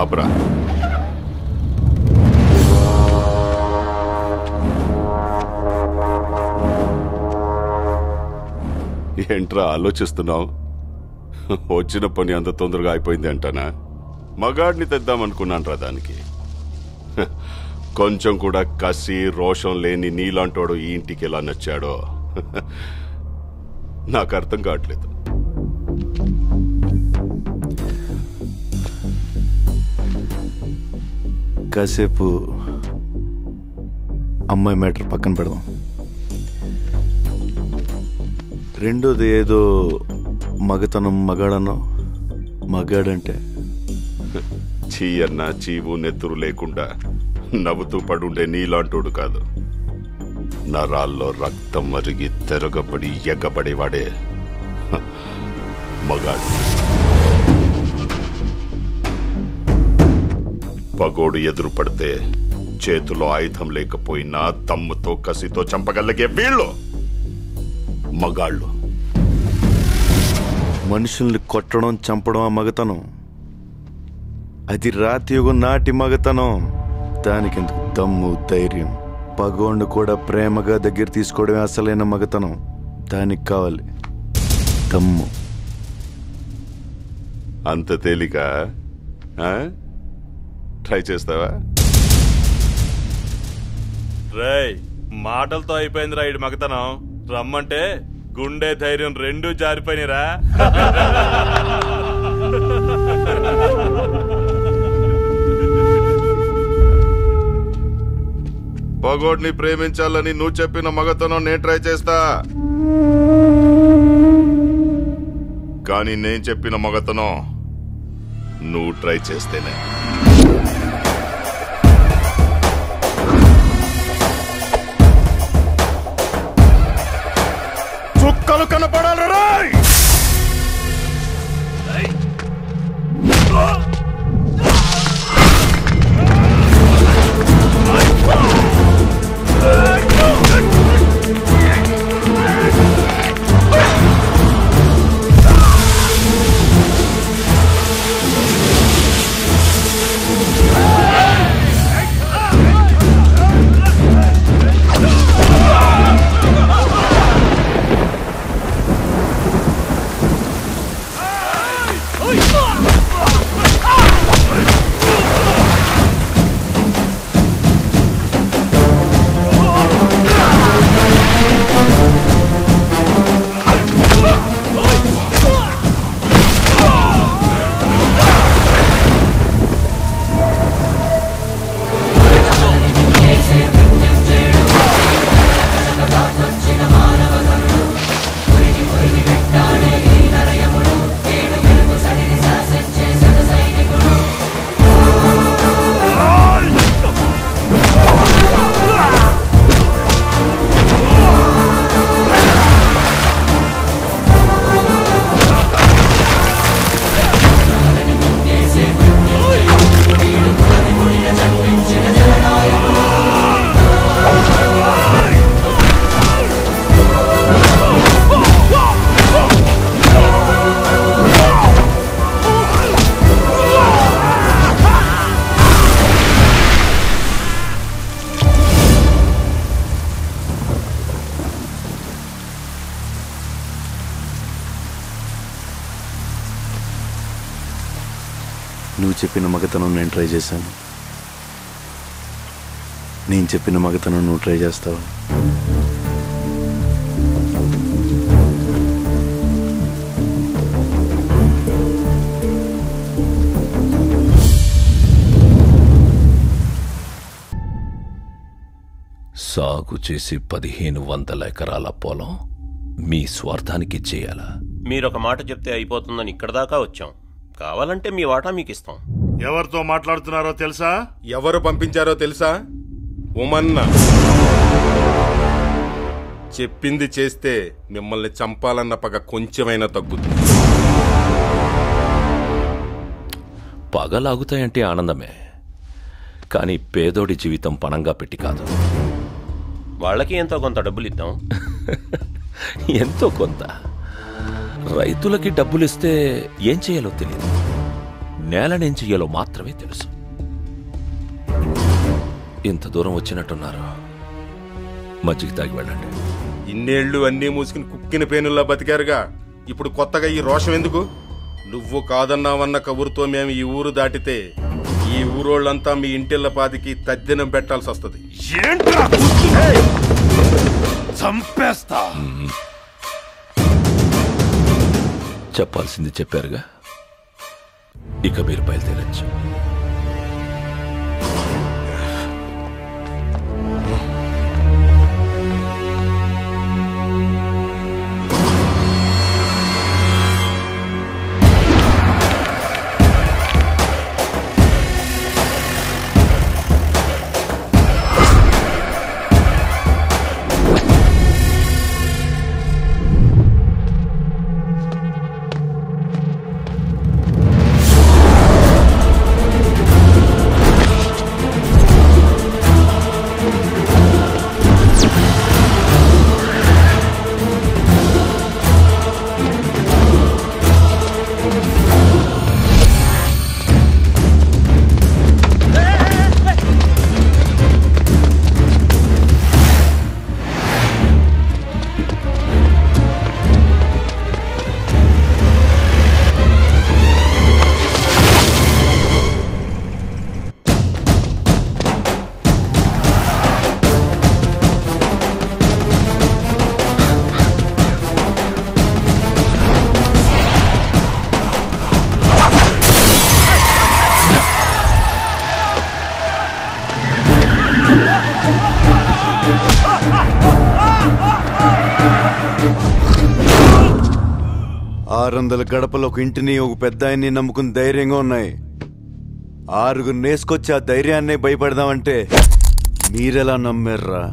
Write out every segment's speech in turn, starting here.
ఆపరా. ఏంట్రా ఆలోచిస్తున్నావు? వచ్చిన పని అంత తొందరగా అయిపోయింది అంటానా? మగాడిని తెద్దామనుకున్నాను రా దానికి. కొంచెం కూడా కసి రోషం లేని నీలాంటోడు ఈ ఇంటికి ఎలా నచ్చాడో నాకు అర్థం కావట్లేదు. కాసేపు అమ్మాయి మ్యాటర్ పక్కన పెడదాం. రెండోది ఏదో మగతనం మగాడన్నావు. మగాడంటే చీ అన్నా చీవు నెత్తురు లేకుండా నవ్వుతూ పడుండే నీలాంటోడు కాదు. నరాల్లో రక్తం మరిగి తెరగబడి ఎగ్గబడేవాడే మగాడు. పగోడు ఎదురు పడితే చేతిలో ఆయుధం లేకపోయినా దమ్ముతో కసితో చంపగలిగే వీళ్ళు మగాళ్ళు. మనుషుల్ని కొట్టడం చంపడం ఆ మగతనం. అది రాతి యుగం నాటి మగతనం. దానికెందుకు దమ్ము ధైర్యం? పగోండు కూడా ప్రేమగా దగ్గర తీసుకోవడమే అసలైన మగతనం. దానికి కావాలి దమ్ము. అంత తేలిక? ట్రై చేస్తావా? రేయ్, మాటలతో అయిపోయింది రా ఇటు మగతనం. రమ్మంటే గుండె ధైర్యం రెండూ జారిపోయినరా. పగోడ్ని ప్రేమించాలని నువ్వు చెప్పిన మగతనం నేను ట్రై చేస్తా. కానీ నేను చెప్పిన మగతనం నువ్వు ట్రై చేస్తేనే. చుక్కలు కనపడాలి రాయ్. నువ్వు చెప్పిన మగతనం నేను ట్రై చేశాను. నేను చెప్పిన మగతనం నువ్వు ట్రై చేస్తావా? సాగు చేసి 1500 ఎకరాల పొలం మీ స్వార్థానికి చేయాలా? మీరొక మాట చెప్తే అయిపోతుందని ఇక్కడ దాకా వచ్చాం. కావాలంటే మీ వాటా మీకు ఇస్తాం. ఎవరితో మాట్లాడుతున్నారో తెలుసా? ఎవరు పంపించారో తెలుసా? ఉమన్న. చెప్పింది చేస్తే మిమ్మల్ని చంపాలన్న పగ కొంచెమైనా తగ్గుతుంది. పగలాగుతాయంటే ఆనందమే, కానీ పేదోడి జీవితం పణంగా పెట్టి కాదు. వాళ్ళకి ఎంతో కొంత డబ్బులు ఇద్దాం. ఎంతో కొంత. రైతులకి డబ్బులిస్తే ఏం చేయాలో తెలియదు. నేలనేం చెయ్యాలో మాత్రమే తెలుసు. ఇంత దూరం వచ్చినట్టున్నారు, మజ్జిగ తాగి వెళ్ళండి. ఇన్నేళ్లు అన్నీ మూసుకుని కుక్కిన పేనుల్లా బతికారుగా, ఇప్పుడు కొత్తగా ఈ రోషం ఎందుకు? నువ్వు కాదన్నావన్న కబురుతో మేము ఈ ఊరు దాటితే ఈ ఊరోళ్ళంతా మీ ఇంటిళ్ళ పాతికి తద్దినం పెట్టాల్సి వస్తుంది. చంపేస్తా. చెప్పాల్సింది చెప్పారుగా, ఇక మీరు బయలుదేరచ్చు. గడపలో ఒక ఇంటిని ఒక పెద్ద ఆయన్ని నమ్ముకుని ధైర్యంగా ఉన్నాయి. 6 నేసుకొచ్చి ఆ ధైర్యాన్ని భయపడదామంటే మీరెలా నమ్మారా?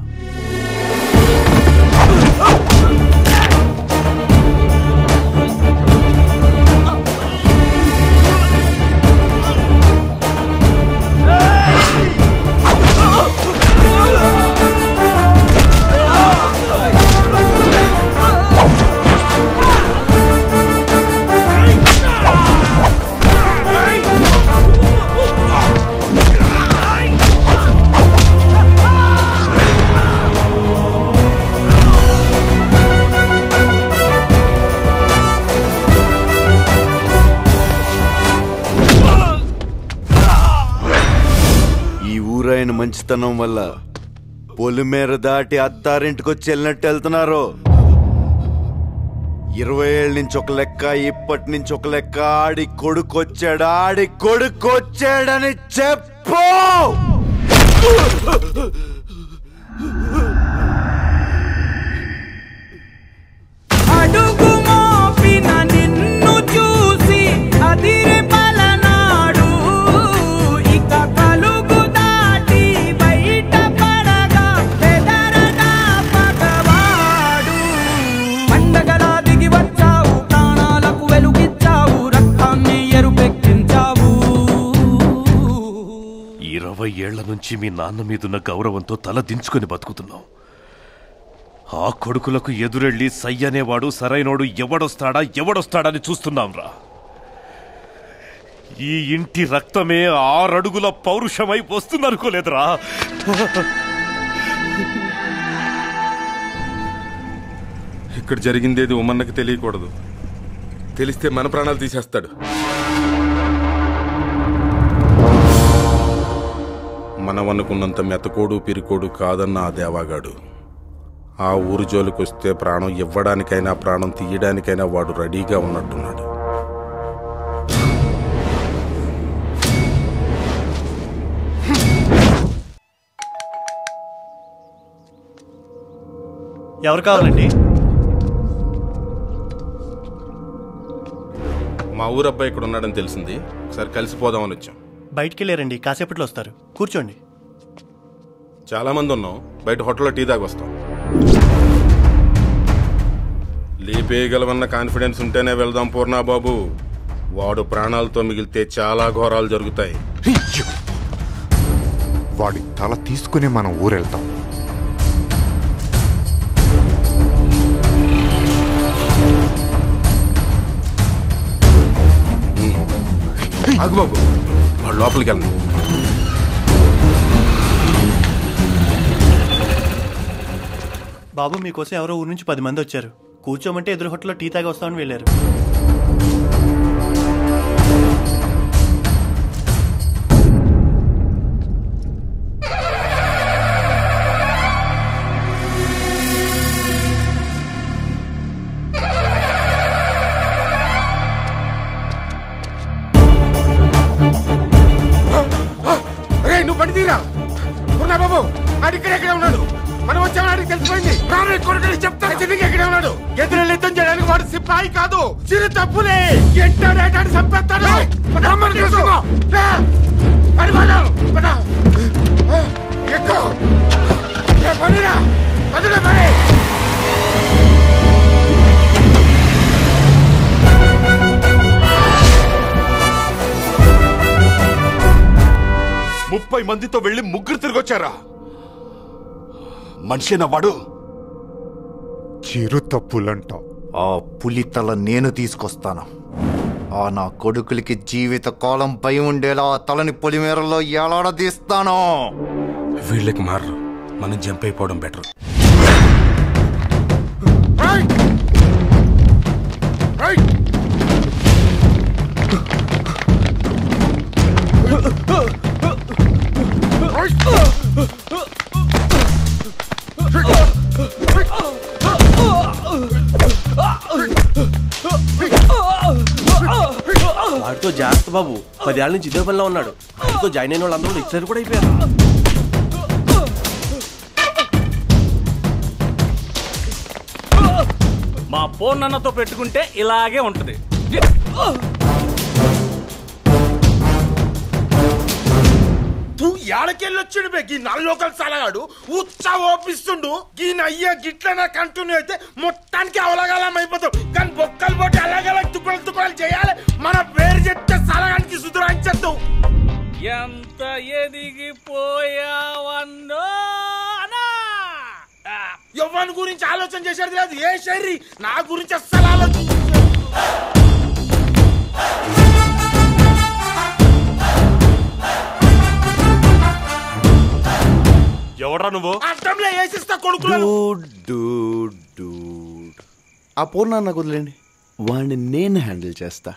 మంచితనం వల్ల పొలిమేర దాటి అత్తారింటికొచ్చి వెళ్ళినట్టు వెళ్తున్నారు. 20 ఏళ్ళ నుంచి ఒక లెక్క, ఇప్పటి నుంచి ఒక లెక్క. ఆడి కొడుకొచ్చాడని చెప్పు. అడుగు మోపిన నిన్ను చూసి అదిరే పలనాడు, ఇక కలుగు దాటి బయట పడగా బెదరగా పగవాడు. పండగలా దిగి వచ్చావు, ప్రాణాలకు వెలుగిచ్చావు, రక్తాన్ని ఎరుపెక్కించావు. 20 ఏళ్ల నుంచి మీ నాన్న మీదున్న గౌరవంతో తల దించుకొని బతుకుతున్నావు. ఆ కొడుకులకు ఎదురెళ్ళి సయ్యనేవాడు సరైనోడు ఎవడొస్తాడని చూస్తున్నాంరా. ఈ ఇంటి రక్తమే 6 అడుగుల పౌరుషమై వస్తుందనుకోలేదురా. ఇక్కడ జరిగిందేది ఉమ్మన్నకి తెలియకూడదు. తెలిస్తే మన ప్రాణాలు తీసేస్తాడు. మనమనుకున్నంత మెతకోడు పిరికోడు కాదన్న ఆ దేవాగాడు ఆ ఊరు జోలికొస్తే ప్రాణం ఇవ్వడానికైనా ప్రాణం తీయడానికైనా వాడు రెడీగా ఉన్నట్టున్నాడు. ఎవరు కావాలండి? మా ఊరు అబ్బాయి ఇక్కడ ఉన్నాడని తెలిసింది. ఒకసారి కలిసిపోదామని వచ్చాం. బయటికి వెళ్ళారండి, కాసేపట్లో వస్తారు. కూర్చోండి. చాలా మంది ఉన్నాం. బయట హోటల్లో టీ తాగి వస్తాం. లేపేయగలవన్న కాన్ఫిడెన్స్ ఉంటేనే వెళ్దాం పూర్ణాబాబు. వాడు ప్రాణాలతో మిగిలితే చాలా ఘోరాలు జరుగుతాయి. వాడి తల తీసుకుని మనం ఊరెళ్తాం. ఆగు బాబు, వాడు లోపలికి వెళ్ళను. బాబు మీకోసం ఎవరో ఊరి నుంచి 10 మంది వచ్చారు. కూర్చోమంటే ఎదురు హోటల్లో టీ తాగి వస్తామని వెళ్ళారు. నువ్వు బండి తీరా ఉన్నా బాబు. ఆడి ఇక్కడెక్కడే ఉన్నాడు. మనం వచ్చామని తెలిసిపోయింది. చెప్తాను ఎక్కడే ఉన్నాడు. ఎదురు యుద్ధం చేయడానికి వాడు సిపాయి కాదు, చిరు తప్పులే. ఎంటాడేటాడు చంపేస్తాడు. ముప్పై మందితో వెళ్ళి ముగ్గురు తిరిగొచ్చారా? మనిషేనా వాడు? చిరు తప్పులంట. ఆ పులితల నేను తీసుకొస్తాను. ఆ నా కొడుకులకి జీవిత కాలం పై ఉండేలా ఆ తలని పొలిమేరలో ఎలాడదీస్తాను. వీళ్ళకి మారు, మనం జంప్ అయిపోవడం బెటర్. వాడితో జాగ్రత్త బాబు. 10 ఏళ్ళ నుంచి ఇదే పనిలో ఉన్నాడు. వాడితో జాయిన్ అయిన వాళ్ళందరూ రిటైర్ కూడా అయిపోయారు. మా పూర్ణన్నతో పెట్టుకుంటే ఇలాగే ఉంటది. ఏడకెళ్ళొచ్చాడు బే గీ నల్లోకలు సలగాడు. ఉత్సా ఓపిస్తుండు. గీన అయ్యా గిట్లనే కంటిన్యూ అయితే మొత్తానికి అవలగాలం అయిపోతాం. కానీ బొక్కలు పోటీ అలాగల తుక్కలు చేయాలి. మన పేరు చెప్తే సలగానికి సుధురాంచేద్దాం. ఎంత ఎదిగిపోయావన్నో ఎవరి గురించి ఆలోచన చేసేది లేదు. ఏ శైరి నా గురించి అస్సలు ఆలోచన. ఎవడ్రా నువ్వు? అర్థంలో వేసిస్తా కొడుకులు. ఆ పూర్ణ నాకు వదిలేండి, వాడిని నేను హ్యాండిల్ చేస్తా.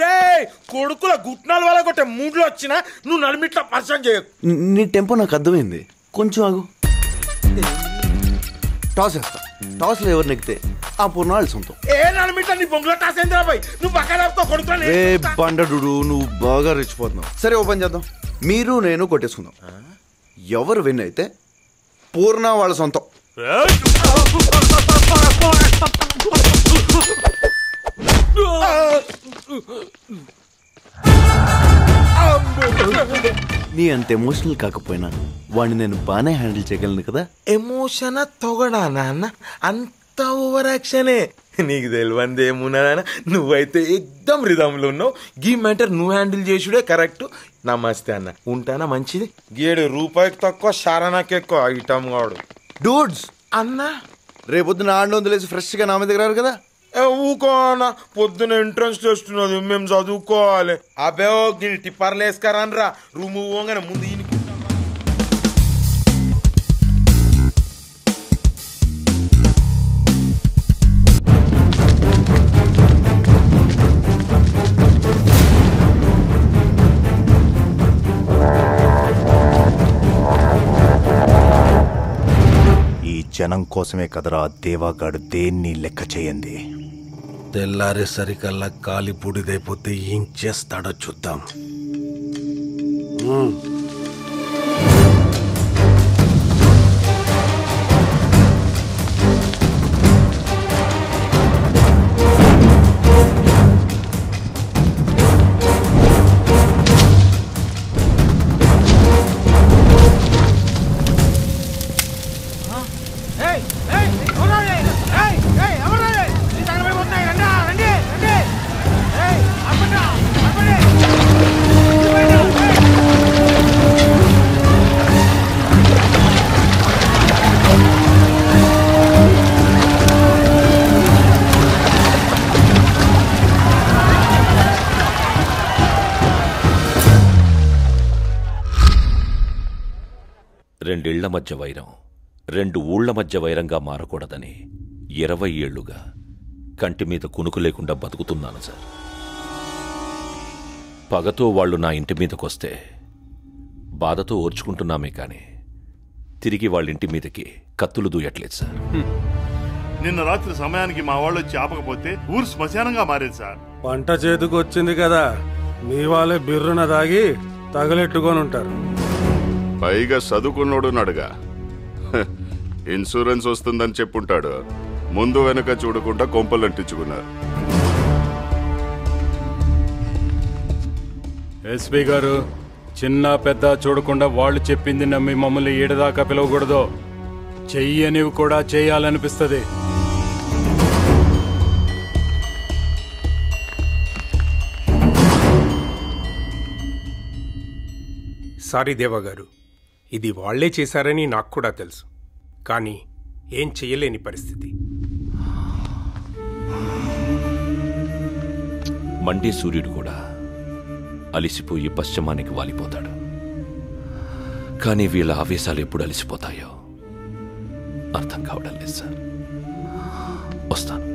రే కొడుకుల గుట్నాల వల్ల కొట్టే మూడ్లో వచ్చినా నువ్వు నడిమిట్లా పరిచయం చేయకు. నీ టెంపో నాకు అర్థమైంది, కొంచెం ఆగు. టాస్ వేస్తా. టాస్లో ఎవరు నెక్కితే ఆ పూర్ణ వాళ్ళ సొంతం. ఏ నడిమిట్లా నీ బొంగులో టాస్ ఏంద్రా బాయ్? నువ్వు పక్కన కొడుకులు. ఏ బండడు, నువ్వు బాగా రెచ్చిపోతున్నావు. సరే ఓపెన్ చేద్దాం. మీరు నేను కొట్టేసుకుందాం. ఎవరు విన్ అయితే పూర్ణ వాళ్ళ సొంతం. నీ అంత ఎమోషనల్ కాకపోయినా వాడిని నేను బాగానే హ్యాండిల్ చేయగలను కదా. ఎమోషన్ తొగడా నాన్న, అంత ఓవర్ యాక్షనే. నీకు తెలియంది ఏమున్నా నాన్న, నువ్వైతే ఎక్దమ్ రిధంలో ఉన్నావు. గీ మ్యాటర్ నువ్వు హ్యాండిల్ చేసుడే కరెక్ట్. నమస్తే అన్న, ఉంటానా మంచిది. గేడు రూపాయికి తక్కువ శారణకి ఎక్కువ ఐటమ్ కాడు. డూడ్స్ అన్నా రేపొద్దున ఆడిని వదిలేసి ఫ్రెష్గా నా మీద రారు కదా. ఊకో అన్న, పొద్దున ఎంట్రన్స్ టెస్ట్ ఉన్నది, మేము చదువుకోవాలి. అబే టిప్పర్లు వేసుకరానరా రూమ్ పోగానే ముందు ఈయనకి. జనం కోసమే కదరా దేవాగాడు దేన్ని లెక్క చేయండి. తెల్లారేసరికల్లా కాలి బూడిదైపోతే ఏం చేస్తాడో చూద్దాం. రెండిళ్ల మధ్య వైరం 2 ఊళ్ల మధ్య వైరంగా మారకూడదని 20 ఏళ్లుగా కంటి మీద కునుకు లేకుండా బతుకుతున్నాను సార్. పగతో వాళ్ళు నా ఇంటి మీదకొస్తే బాధతో ఓర్చుకుంటున్నామే కానీ తిరిగి వాళ్ళింటి మీదకి కత్తులు దూయట్లేదు సార్. నిన్న రాత్రి సమయానికి మా వాళ్ళు వచ్చి ఆపకపోతే ఊరు శ్మశానంగా మారేది సార్. పంట చేతికి వచ్చింది కదా, మీ వాళ్ళే బిర్రున దాగి తగలెట్టుకొని ఉంటారు. పైగా చదువుకున్నోడున్నాడుగా, ఇన్సూరెన్స్ వస్తుందని చెప్పుంటాడు. ముందు వెనక చూడకుండా కొంపలంటించుకున్నారు. ఎస్పీ గారు, చిన్న పెద్ద చూడకుండా వాళ్ళు చెప్పింది నమ్మి మమ్మల్ని ఏడదాకా పిలవకూడదు. చెయ్యనివి కూడా చేయాలనిపిస్తుంది. సారీ దేవా గారు, ఇది వాళ్లే చేశారని నాకు కూడా తెలుసు, కానీ ఏం చెయ్యలేని పరిస్థితి. మండే సూర్యుడు కూడా అలిసిపోయి పశ్చిమానికి వాలిపోతాడు. కానీ వీళ్ళ ఆవేశాలు ఎప్పుడు అలిసిపోతాయో అర్థం కావడం లేదు సార్. వస్తాను.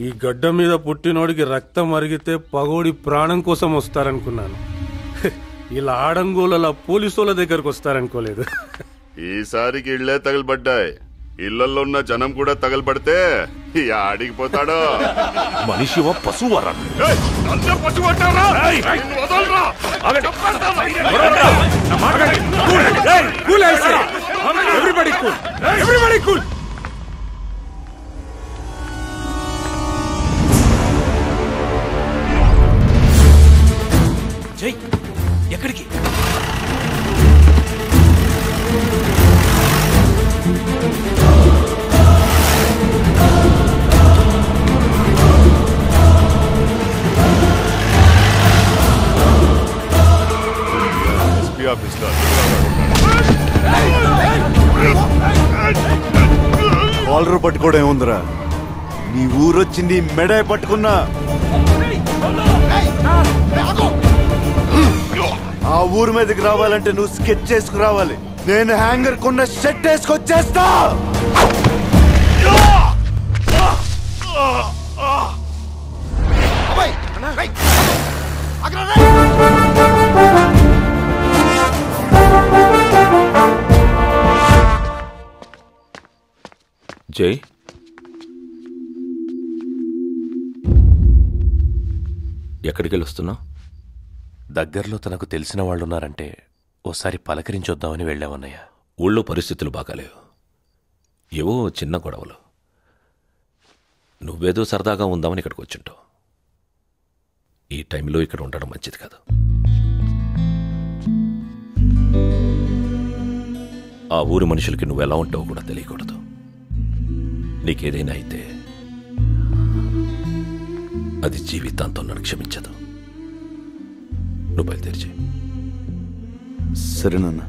ఈ గడ్డ మీద పుట్టినోడికి రక్తం మరిగితే పగోడి ప్రాణం కోసం వస్తారనుకున్నాను. ఇలా ఆడంగోల పోలీసుల దగ్గరకు వస్తారనుకోలేదు. ఈసారికి ఇళ్లే తగలబడ్డాయి. ఇళ్లలో ఉన్న జనం కూడా తగలబడితే ఆడికి పోతాడో. మనిషి పశువరా? జై, ఎక్కడికి? ఎస్పీ ఆఫీస్లో కాలర్ పట్టుకోవడం ఏముందిరా? నీ ఊరొచ్చింది మెడ పట్టుకున్నా. ఆ ఊరు మీదకి రావాలంటే నువ్వు స్కెచ్ చేసుకురావాలి. నేను హ్యాంగర్ కొన్న షర్ట్ వేసుకొచ్చేస్తా. జై, ఎక్కడికి వెళ్ళొస్తున్నావు? దగ్గరలో తనకు తెలిసిన వాళ్ళున్నారంటే ఓసారి పలకరించొద్దామని వెళ్ళామన్నయ్య. ఊళ్ళో పరిస్థితులు బాగాలేవు. ఏవో చిన్న గొడవలు. నువ్వేదో సరదాగా ఉందామని ఇక్కడికి వచ్చుంటావు. ఈ టైంలో ఇక్కడ ఉండడం మంచిది కాదు. ఆ ఊరి మనుషులకి నువ్వెలా ఉంటావో కూడా తెలియకూడదు. నీకేదైనా అయితే అది జీవితాంతం నన్ను క్షమించదు. నువ్వు బయలుదేరి. సరే నాన్న.